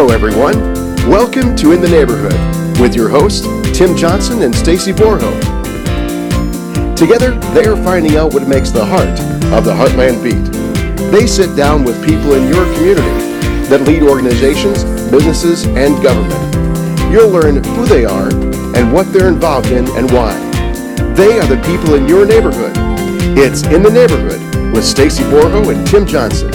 Hello, everyone. Welcome to In the Neighborhood with your hosts, Tim Johnson and Stacy Borho. Together, they are finding out what makes the heart of the Heartland beat. They sit down with people in your community that lead organizations, businesses, and government. You'll learn who they are and what they're involved in and why. They are the people in your neighborhood. It's In the Neighborhood with Stacy Borho and Tim Johnson.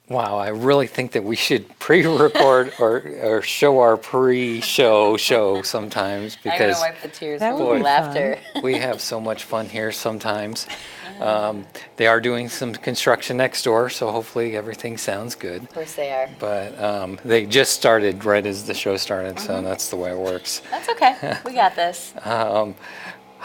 Wow, I really think that we should pre-record or show our pre-show sometimes, I'm because gonna wipe the tears That from would be laughter. we have so much fun here sometimes. They are doing some construction next door, so hopefully everything sounds good. Of course they are. But they just started right as the show started, so that's the way it works. That's okay. We got this. How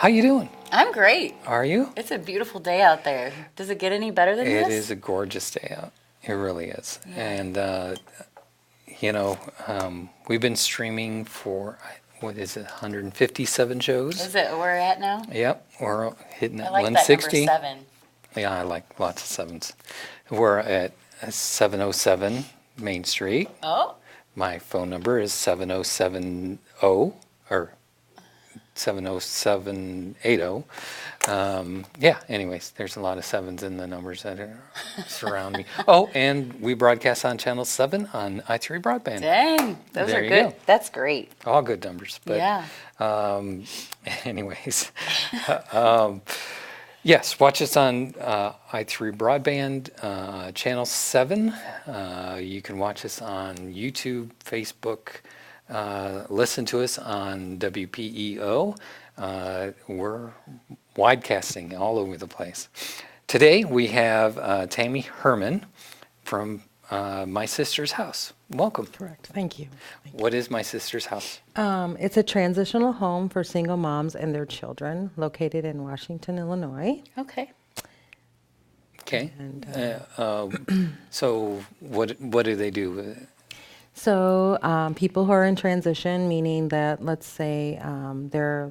you doing? I'm great. Are you? It's a beautiful day out there. Does it get any better than this? It is a gorgeous day out. It really is. Yeah. And, we've been streaming for, what is it, 157 shows? Is it where we're at now? Yep, we're hitting I at like 160. that number 7. Yeah, I like lots of sevens. We're at 707 Main Street. Oh, My phone number is 7070 or 70780. Anyways, there's a lot of sevens in the numbers that are surround me. Oh, and we broadcast on Channel 7 on i3 Broadband. dang. Those There are you good. go. That's great. All good numbers. But Yeah. anyways, yes, watch us on i3 Broadband, Channel 7. You can watch us on YouTube, Facebook. Listen to us on WPEO. We're widecasting all over the place. Today we have Tammy Herrmann from My Sister's House. Welcome. Correct. Thank you. What is My Sister's House? It's a transitional home for single moms and their children located in Washington, Illinois. Okay. Okay. And, So what do they do? So people who are in transition, meaning that, let's say, they're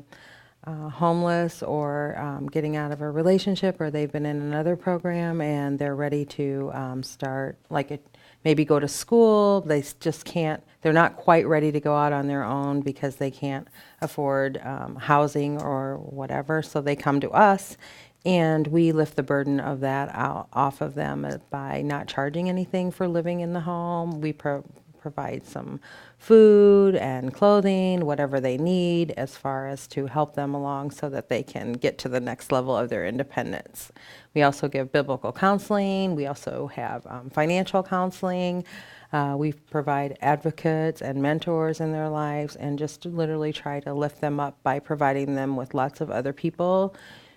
homeless or getting out of a relationship, or they've been in another program and they're ready to start, maybe go to school. They just can't, they're not quite ready to go out on their own because they can't afford housing or whatever. So they come to us, and we lift the burden of that off of them by not charging anything for living in the home. We provide some food and clothing, whatever they need, as far as to help them along so that they can get to the next level of their independence. We also give biblical counseling. We also have financial counseling. We provide advocates and mentors in their lives, and just literally try to lift them up by providing them with lots of other people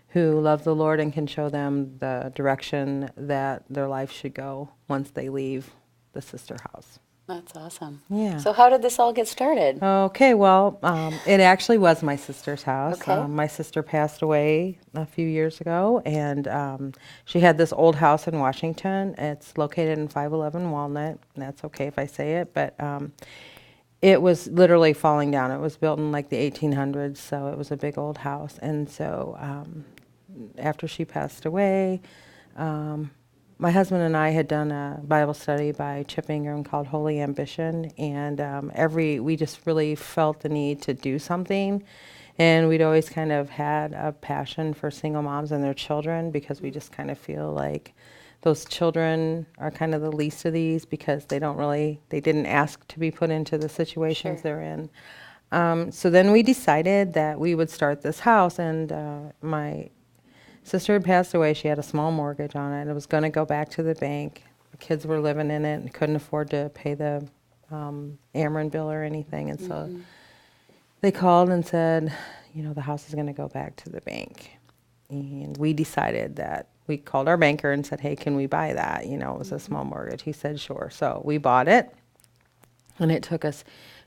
who love the Lord and can show them the direction that their life should go once they leave the sister house. That's awesome. Yeah. So how did this all get started? Okay, well, it actually was my sister's house. Okay. My sister passed away a few years ago, and she had this old house in Washington. It's located in 511 Walnut, and that's okay if I say it, but it was literally falling down. It was built in like the 1800s, so it was a big old house. And so after she passed away, my husband and I had done a Bible study by Chip Ingram called Holy Ambition, and we just really felt the need to do something. And we'd always kind of had a passion for single moms and their children, because we just kind of feel like those children are kind of the least of these, because they didn't ask to be put into the situations they're in. So then we decided that we would start this house, and my sister had passed away. She had a small mortgage on it. It was going to go back to the bank. The kids were living in it and couldn't afford to pay the Herrmann bill or anything. And so they called and said, the house is going to go back to the bank. And we decided that we called our banker and said, hey, can we buy that? It was a small mortgage. He said, sure. So we bought it. And it took us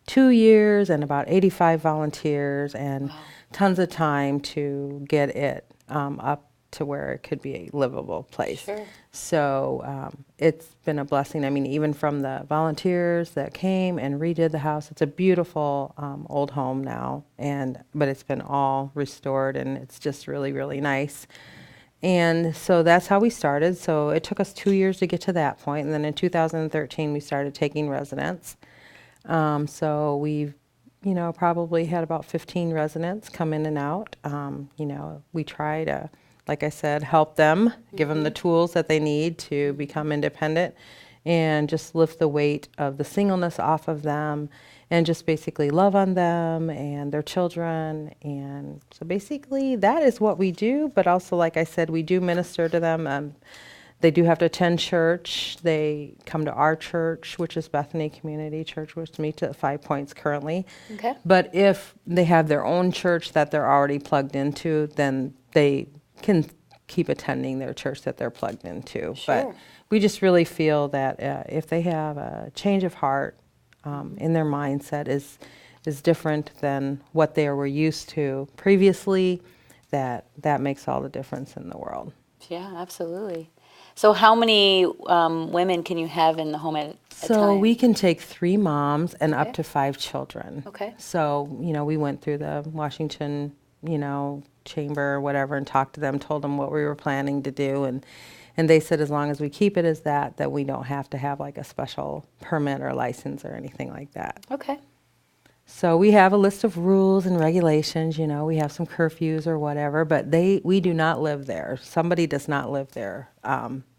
2 years and about 85 volunteers and tons of time to get it up to where it could be a livable place. Sure. So it's been a blessing. I mean, even from the volunteers that came and redid the house, it's a beautiful old home now, but it's been all restored, and it's just really, really nice. And so that's how we started. So it took us 2 years to get to that point. And then in 2013, we started taking residents. So we've, probably had about 15 residents come in and out. We try to, like I said, help them, give them the tools that they need to become independent and just lift the weight of the singleness off of them and just basically love on them and their children. And so basically that is what we do. But also, like I said, we do minister to them. They do have to attend church. They come to our church, which is Bethany Community Church, which meets at 5 Points currently. Okay. But if they have their own church that they're already plugged into, then they can keep attending their church that they're plugged into. Sure. But we just really feel that if they have a change of heart in their mindset is different than what they were used to previously, that makes all the difference in the world. Yeah, absolutely. So how many women can you have in the home at a time? So we can take 3 moms and up Okay. to 5 children. Okay. So, we went through the Washington, chamber or whatever and talked to them, told them what we were planning to do. And they said as long as we keep it as that we don't have to have like a special permit or license or anything like that. Okay. So we have a list of rules and regulations, we have some curfews or whatever, but we do not live there. Somebody does not live there,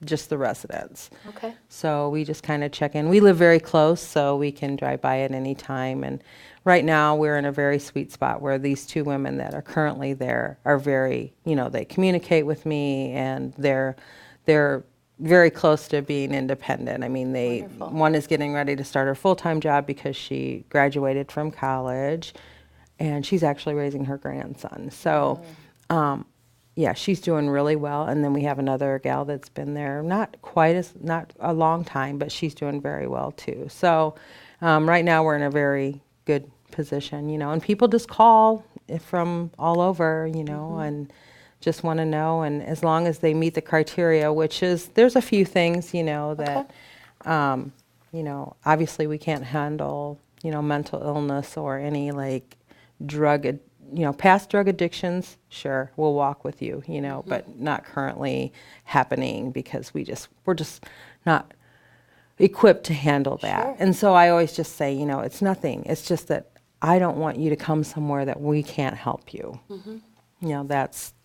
just the residents. Okay. So we just kind of check in. We live very close, so we can drive by at any time. And right now we're in a very sweet spot where these 2 women that are currently there are very, they communicate with me and they're very close to being independent. I mean, Wonderful. one is getting ready to start her full-time job because she graduated from college, and she's actually raising her grandson. So, yeah, she's doing really well. And then we have another gal that's been there not a long time, but she's doing very well too. So, right now we're in a very good position, and people just call from all over, and just want to know, and as long as they meet the criteria, which is, there's a few things, that, obviously we can't handle, mental illness or any like past drug addictions, sure, we'll walk with you, but not currently happening because we're just not equipped to handle that. Sure. And so I always just say, it's nothing. It's just that I don't want you to come somewhere that we can't help you.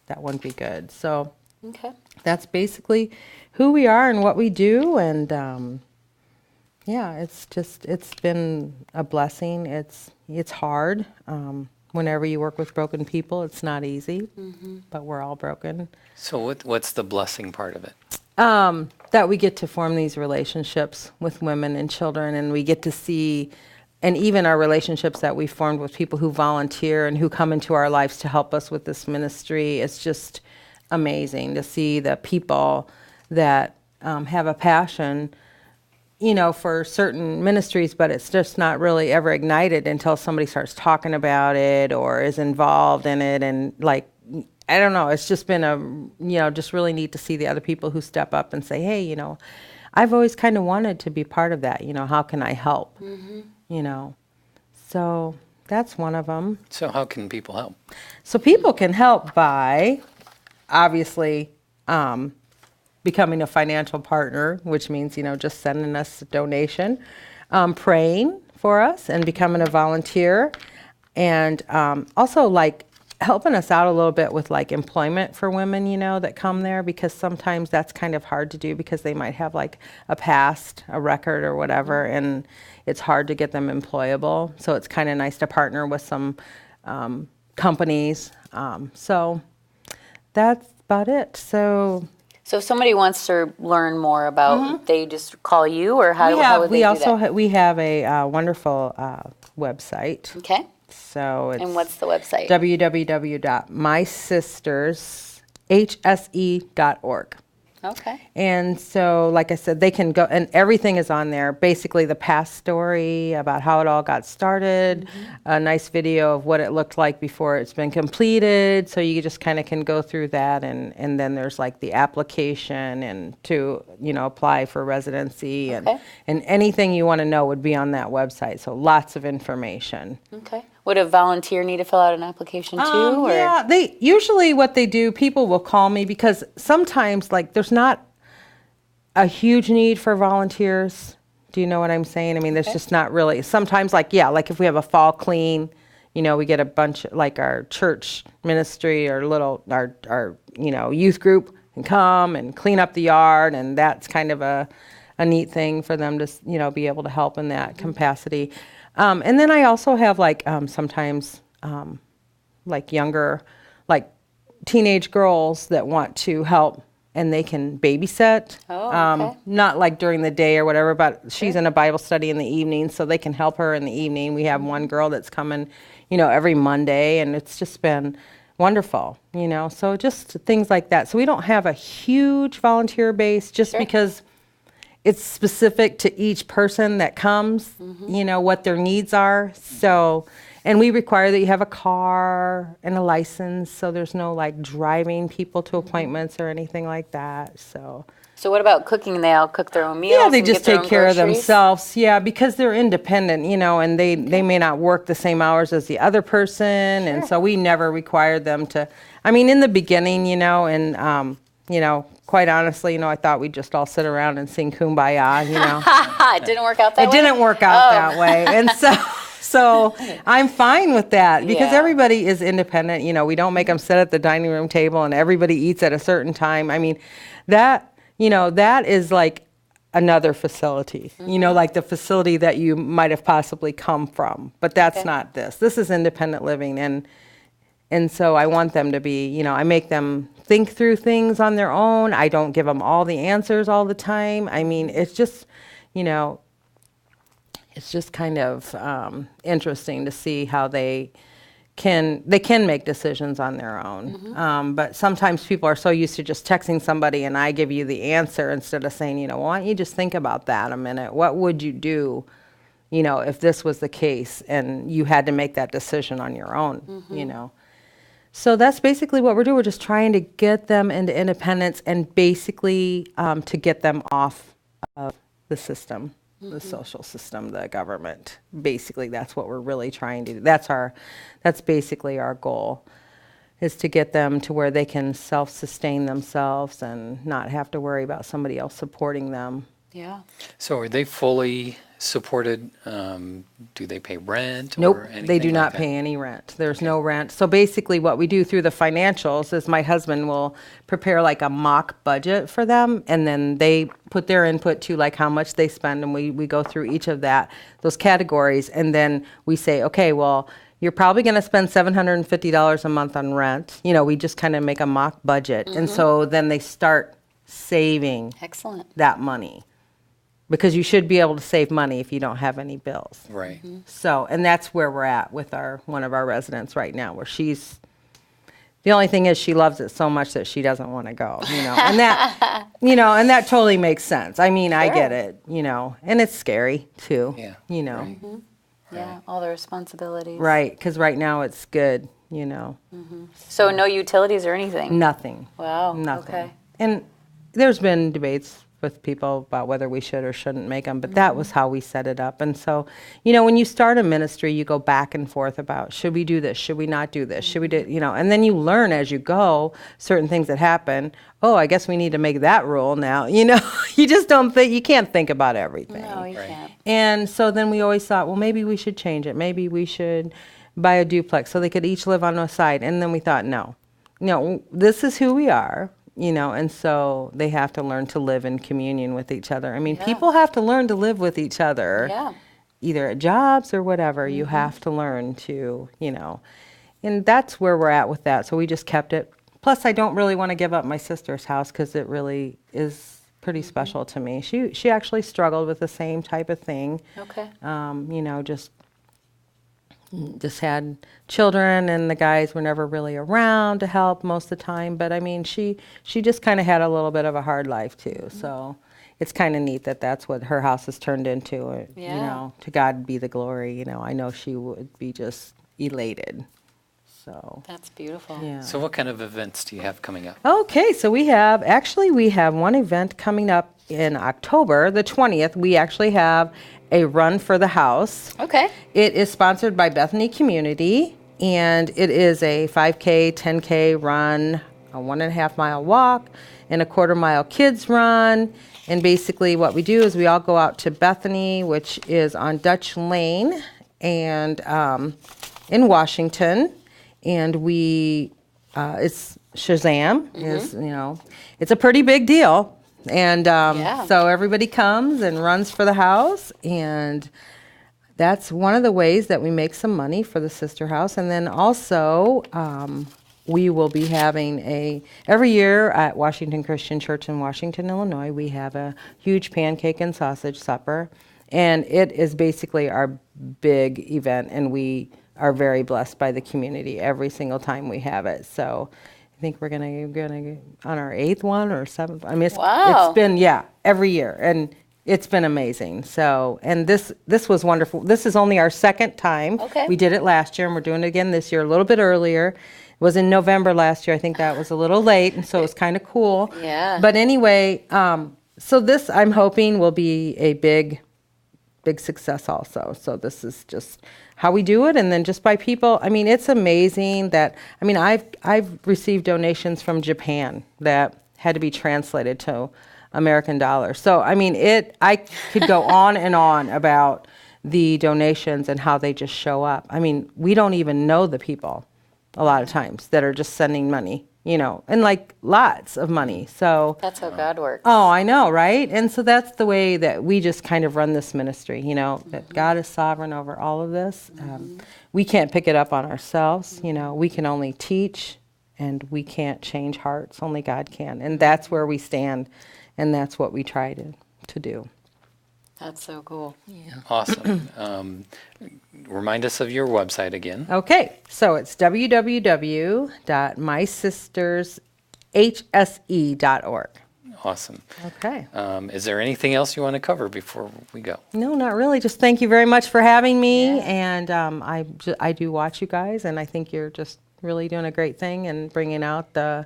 That wouldn't be good. So Okay. that's basically who we are and what we do. And yeah, it's been a blessing. It's hard. Whenever you work with broken people, it's not easy, but we're all broken. So what's the blessing part of it? That we get to form these relationships with women and children, and we get to see, and even our relationships that we formed with people who volunteer and who come into our lives to help us with this ministry. It's just amazing to see the people that have a passion, for certain ministries, but it's just not really ever ignited until somebody starts talking about it or is involved in it. And like, I don't know, it's just been just really neat to see the other people who step up and say, hey, I've always kind of wanted to be part of that. How can I help? So that's one of them. So how can people help? So people can help by, obviously, becoming a financial partner, which means, just sending us a donation, praying for us and becoming a volunteer, and also like helping us out a little bit with like employment for women, that come there, because sometimes that's kind of hard to do because they might have like a record or whatever, and it's hard to get them employable. So it's kind of nice to partner with some companies. So that's about it. So if somebody wants to learn more about, they just call you, or how would they do that? We have a wonderful website. Okay. So it's And what's the website? www.mysistershse.org. Okay. And so, like I said, they can go, and everything is on there. Basically, the past story about how it all got started, a nice video of what it looked like before it's been completed. So you just kind of can go through that, and then there's like the application and to apply for residency, Okay. and anything you want to know would be on that website. So lots of information. Okay. Would a volunteer need to fill out an application too? Or? Yeah, they usually what they do, people will call me because sometimes like there's not a huge need for volunteers. Do you know what I'm saying? I mean, there's just not really. Sometimes like if we have a fall clean, we get a bunch like our church ministry or our youth group and come and clean up the yard, and that's kind of a neat thing for them to be able to help in that capacity. And then I also have sometimes like younger, like teenage girls that want to help, and they can babysit. Not like during the day or whatever, but she's in a Bible study in the evening, so they can help her in the evening. We have one girl that's coming, every Monday, and it's just been wonderful, so just things like that. So we don't have a huge volunteer base just because it's specific to each person that comes, what their needs are. So, and we require that you have a car and a license, so there's no like driving people to appointments or anything like that. So what about cooking? They all cook their own meals? Yeah, they and just get their take own care of groceries? themselves. Yeah, because they're independent, and they may not work the same hours as the other person. And so we never required them to, in the beginning, and, quite honestly, I thought we'd just all sit around and sing Kumbaya, It didn't work out that way? It didn't work out that way. And so I'm fine with that because everybody is independent. We don't make them sit at the dining room table and everybody eats at a certain time. That is like another facility, like the facility that you might have possibly come from. But that's not this. This is independent living. And so I want them to be, I make them think through things on their own. I don't give them all the answers all the time. It's just, it's just kind of interesting to see how they can make decisions on their own. But sometimes people are so used to just texting somebody and I give you the answer instead of saying, why don't you just think about that a minute? What would you do, if this was the case and you had to make that decision on your own, So that's basically what we're doing. We're just trying to get them into independence and basically to get them off of the system. The social system, the government. Basically, that's what we're really trying to do. That's basically our goal, is to get them to where they can self-sustain themselves and not have to worry about somebody else supporting them. Yeah. So are they fully supported? Do they pay rent? Nope, or anything they do not like that? pay any rent. There's no rent. So basically what we do through the financials is my husband will prepare like a mock budget for them, and then they put their input to like how much they spend, and we go through each of those categories, and then we say, okay, well, you're probably going to spend $750 a month on rent. We just kind of make a mock budget. And so then they start saving that money. Because you should be able to save money if you don't have any bills. Right. So, and that's where we're at with one of our residents right now, where the only thing is she loves it so much that she doesn't want to go, and that, and that totally makes sense. I get it, and it's scary too, Yeah. Right. Yeah, all the responsibilities. Right, because right now it's good, So no utilities or anything? Nothing. Wow. Nothing. Okay. And there's been debates with people about whether we should or shouldn't make them, but that was how we set it up. And so, when you start a ministry, you go back and forth about, should we do this? Should we not do this? Should we do, and then you learn as you go certain things that happen. Oh, I guess we need to make that rule now. You just don't think, you can't think about everything. No, you can't. And so then we always thought, well, maybe we should change it. Maybe we should buy a duplex so they could each live on a side. And then we thought, no, this is who we are. And so they have to learn to live in communion with each other. People have to learn to live with each other, either at jobs or whatever. You have to learn to, and that's where we're at with that. So we just kept it. Plus, I don't really want to give up my sister's house because it really is pretty special to me. She actually struggled with the same type of thing. Okay. Just had children, and the guys were never really around to help most of the time. But she just kind of had a little bit of a hard life too. So it's kind of neat that that's what her house has turned into. To God be the glory. I know she would be just elated. So that's beautiful. Yeah. So what kind of events do you have coming up? Okay, so we have one event coming up in October, the 20th, we actually have a run for the house. Okay. It is sponsored by Bethany Community, and it is a 5K, 10K run, a 1.5 mile walk, and a 1/4 mile kids run. And basically what we do is we all go out to Bethany, which is on Dutch Lane and in Washington. And it's Shazam, is, it's a pretty big deal. And so everybody comes and runs for the house, and that's one of the ways that we make some money for the sister house. And then also, we will be having every year at Washington Christian Church in Washington, Illinois, we have a huge pancake and sausage supper. And it is basically our big event, and we are very blessed by the community every single time we have it. So I think we're gonna on our 8th one or 7th. I mean, it's been every year, and it's been amazing. So, and this was wonderful. This is only our 2nd time. Okay. We did it last year, and we're doing it again this year, a little bit earlier. It was in November last year. I think that was a little late, and so it was kind of cool. Yeah. But anyway, so this I'm hoping will be a big success also. So this is just how we do it, and then just by people. I mean, it's amazing that, I've received donations from Japan that had to be translated to American dollars. So, I could go on and on about the donations and how they just show up. I mean, we don't even know the people a lot of times that are just sending money, and like lots of money. So That's how God works. Oh, I know, right? And so that's the way that we just kind of run this ministry, that God is sovereign over all of this. We can't pick it up on ourselves, we can only teach, and we can't change hearts. Only God can. And that's where we stand, and that's what we try to do. That's so cool. Yeah. Awesome. Remind us of your website again. Okay, so it's www.mysistershse.org. Awesome. Okay. Is there anything else you want to cover before we go? No, not really. Just thank you very much for having me. And I do watch you guys, and I think you're just really doing a great thing and bringing out the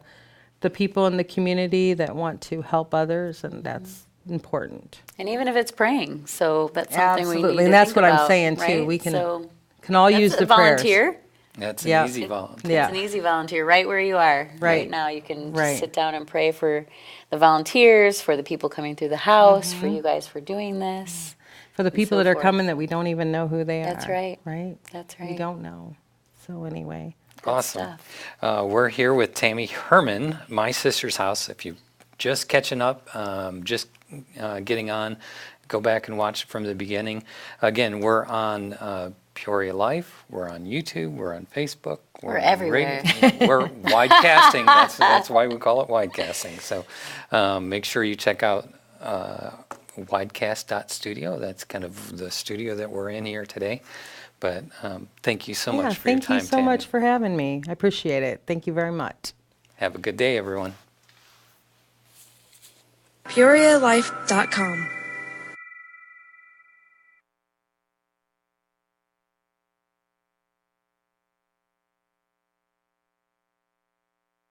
people in the community that want to help others, and that's important. And even if it's praying, so that's something we need to and that's think what about, I'm saying too. right? We can So all use the prayers. volunteer. That's an easy volunteer. Yeah. It's an easy volunteer right where you are. Right now you can just Right. sit down and pray for the volunteers, for the people coming through the house, for you guys for doing this. For the people so that are forth. coming that we don't even know who they are. That's right. Right? That's right. We don't know. So anyway. Awesome. We're here with Tammy Herrmann, My Sister's House. If you're just catching up, getting on, go back and watch it from the beginning. Again, we're on Peoria Life. We're on YouTube. We're on Facebook. We're on everywhere. We're widecasting. That's why we call it widecasting. So make sure you check out widecast.studio. That's kind of the studio that we're in here today. But thank you so much for your time, Thank you so Tammy. much for having me. I appreciate it. Thank you very much. Have a good day, everyone. PeoriaLife.com